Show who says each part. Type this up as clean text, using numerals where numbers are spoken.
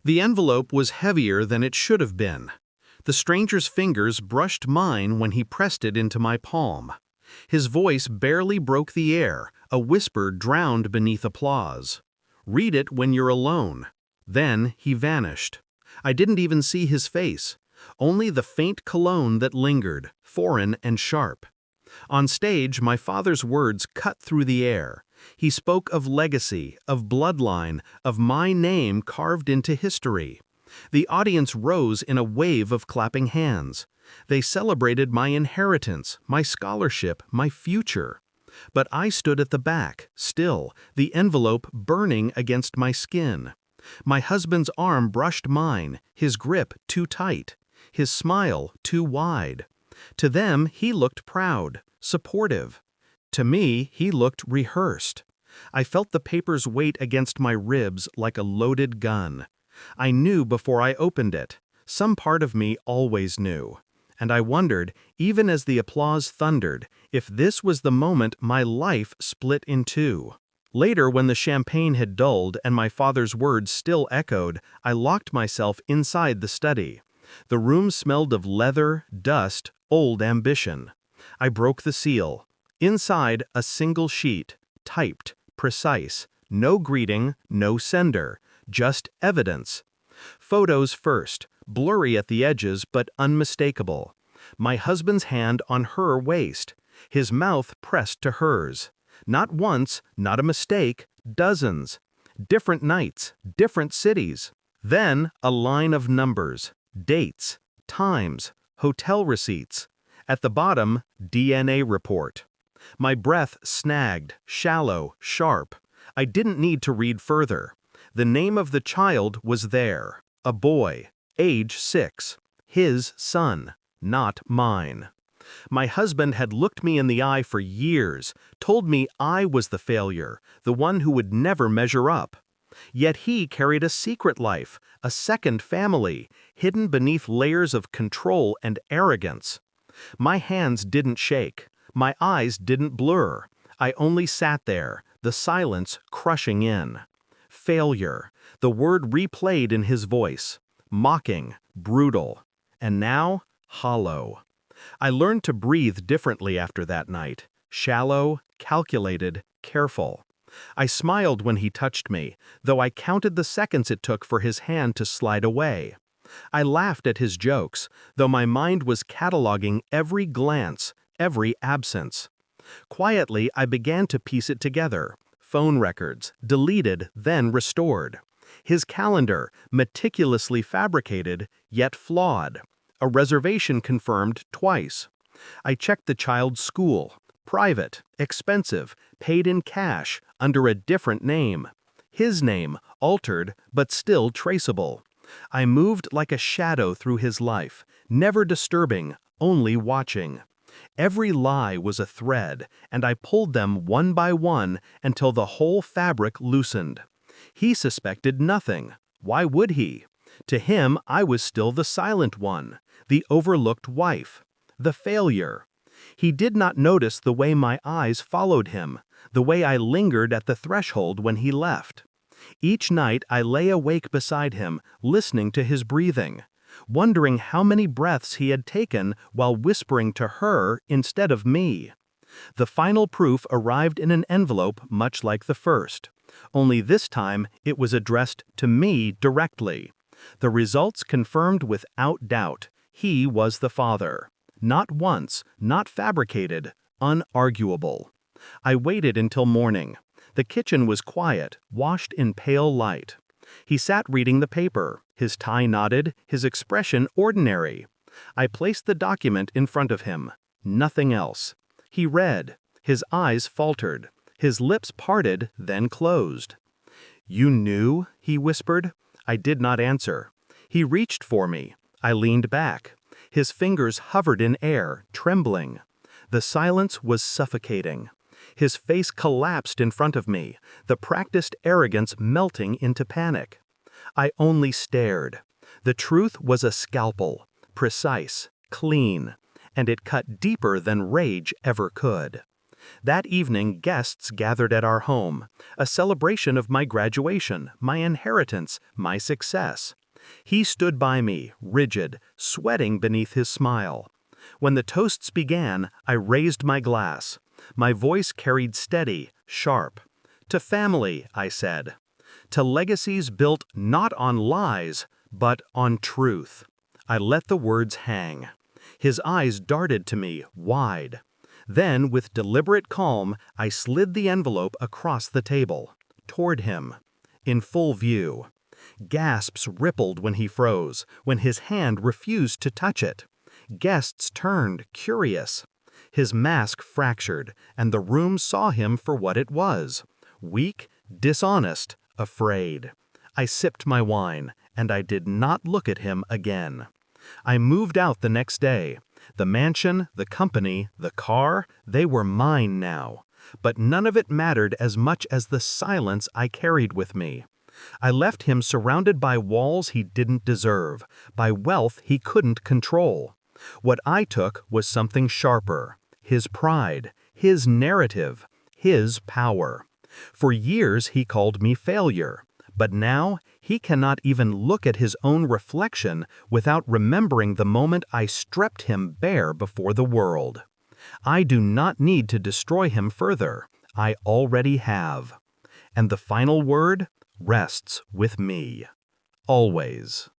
Speaker 1: The envelope was heavier than it should have been. The stranger's fingers brushed mine when he pressed it into my palm. His voice barely broke the air, a whisper drowned beneath applause. "Read it when you're alone." Then he vanished. I didn't even see his face, only the faint cologne that lingered, foreign and sharp. On stage, my father's words cut through the air. He spoke of legacy, of bloodline, of my name carved into history. The audience rose in a wave of clapping hands. They celebrated my inheritance, my scholarship, my future. But I stood at the back, still, the envelope burning against my skin. My husband's arm brushed mine, his grip too tight, his smile too wide. To them, he looked proud, supportive. To me, he looked rehearsed. I felt the paper's weight against my ribs like a loaded gun. I knew before I opened it. Some part of me always knew. And I wondered, even as the applause thundered, if this was the moment my life split in two. Later, when the champagne had dulled and my father's words still echoed, I locked myself inside the study. The room smelled of leather, dust, old ambition. I broke the seal. Inside, a single sheet, typed, precise, no greeting, no sender, just evidence. Photos first, blurry at the edges but unmistakable. My husband's hand on her waist, his mouth pressed to hers. Not once, not a mistake, dozens. Different nights, different cities. Then a line of numbers, dates, times, hotel receipts. At the bottom, DNA report. My breath snagged, shallow, sharp. I didn't need to read further. The name of the child was there. A boy, age 6. His son, not mine. My husband had looked me in the eye for years, told me I was the failure, the one who would never measure up. Yet he carried a secret life, a second family, hidden beneath layers of control and arrogance. My hands didn't shake. My eyes didn't blur. I only sat there, the silence crushing in. Failure. The word replayed in his voice. Mocking, brutal. And now, hollow. I learned to breathe differently after that night. Shallow, calculated, careful. I smiled when he touched me, though I counted the seconds it took for his hand to slide away. I laughed at his jokes, though my mind was cataloging every glance, every absence. Quietly, I began to piece it together. Phone records, deleted, then restored. His calendar, meticulously fabricated, yet flawed. A reservation confirmed twice. I checked the child's school. Private, expensive, paid in cash, under a different name. His name, altered, but still traceable. I moved like a shadow through his life, never disturbing, only watching. Every lie was a thread, and I pulled them one by one until the whole fabric loosened. He suspected nothing. Why would he? To him, I was still the silent one, the overlooked wife, the failure. He did not notice the way my eyes followed him, the way I lingered at the threshold when he left. Each night I lay awake beside him, listening to his breathing, wondering how many breaths he had taken while whispering to her instead of me. The final proof arrived in an envelope much like the first, only this time it was addressed to me directly. The results confirmed without doubt, he was the father. Not once, not fabricated, unarguable. I waited until morning. The kitchen was quiet, washed in pale light. He sat reading the paper, his tie knotted, his expression ordinary. I placed the document in front of him. Nothing else. He read. His eyes faltered. His lips parted, then closed. "You knew?" he whispered. I did not answer. He reached for me. I leaned back. His fingers hovered in air, trembling. The silence was suffocating. His face collapsed in front of me, the practiced arrogance melting into panic. I only stared. The truth was a scalpel, precise, clean, and it cut deeper than rage ever could. That evening, guests gathered at our home, a celebration of my graduation, my inheritance, my success. He stood by me, rigid, sweating beneath his smile. When the toasts began, I raised my glass. My voice carried steady, sharp. To family, I said. To legacies built not on lies, but on truth. I let the words hang. His eyes darted to me, wide. Then, with deliberate calm, I slid the envelope across the table, toward him, in full view. Gasps rippled when he froze, when his hand refused to touch it. Guests turned, curious. His mask fractured, and the room saw him for what it was. Weak, dishonest, afraid. I sipped my wine, and I did not look at him again. I moved out the next day. The mansion, the company, the car, they were mine now. But none of it mattered as much as the silence I carried with me. I left him surrounded by walls he didn't deserve, by wealth he couldn't control. What I took was something sharper, his pride, his narrative, his power. For years he called me failure, but now he cannot even look at his own reflection without remembering the moment I stripped him bare before the world. I do not need to destroy him further. I already have. And the final word rests with me. Always.